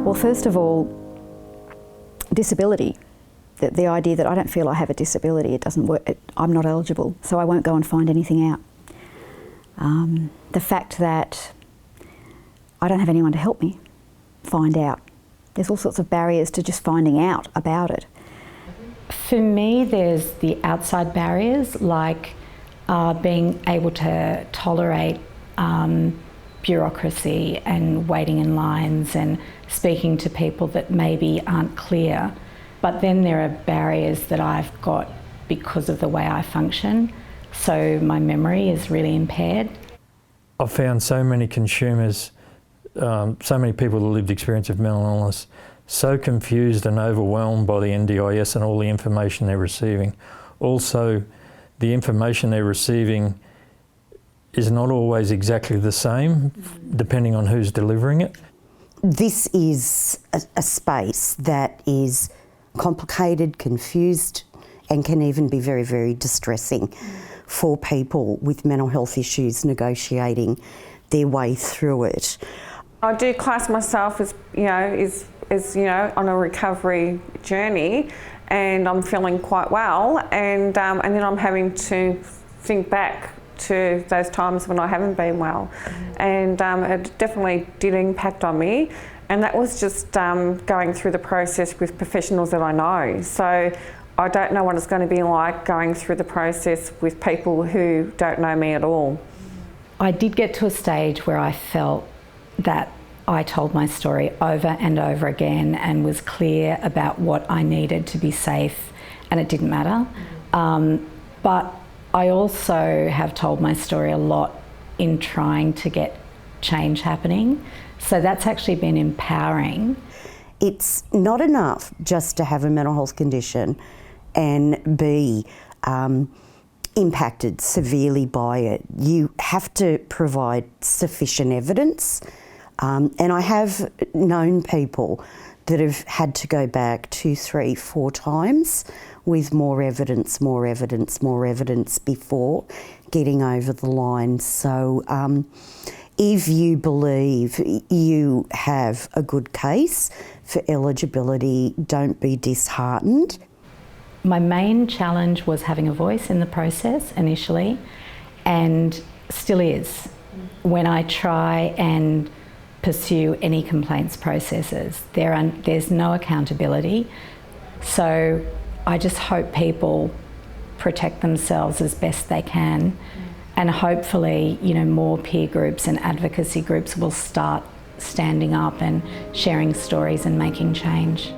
Well, first of all, disability. The idea that I don't feel I have a disability, it doesn't work, I'm not eligible, so I won't go and find anything out. The fact that I don't have anyone to help me find out. There's all sorts of barriers to just finding out about it. For me, there's the outside barriers, like being able to tolerate bureaucracy and waiting in lines and speaking to people that maybe aren't clear. But then there are barriers that I've got because of the way I function. So my memory is really impaired. I've found so many consumers, so many people with lived experience of mental illness, so confused and overwhelmed by the NDIS and all the information they're receiving. Also, the information they're receiving is not always exactly the same, depending on who's delivering it. This is a space that is complicated, confused, and can even be very, very distressing for people with mental health issues negotiating their way through it. I do class myself as, on a recovery journey, and I'm feeling quite well, and then I'm having to think back to those times when I haven't been well, and it definitely did impact on me. And that was just going through the process with professionals that I know. So I don't know what it's going to be like going through the process with people who don't know me at all. I did get to a stage where I felt that I told my story over and over again and was clear about what I needed to be safe, and it didn't matter. But I also have told my story a lot in trying to get change happening. So that's actually been empowering. It's not enough just to have a mental health condition and be impacted severely by it. You have to provide sufficient evidence. And I have known people that have had to go back 2, 3, 4 times with more evidence before getting over the line. So if you believe you have a good case for eligibility, don't be disheartened. My main challenge was having a voice in the process initially, and still is, when I try and pursue any complaints processes. There's no accountability. So I just hope people protect themselves as best they can, and hopefully, more peer groups and advocacy groups will start standing up and sharing stories and making change.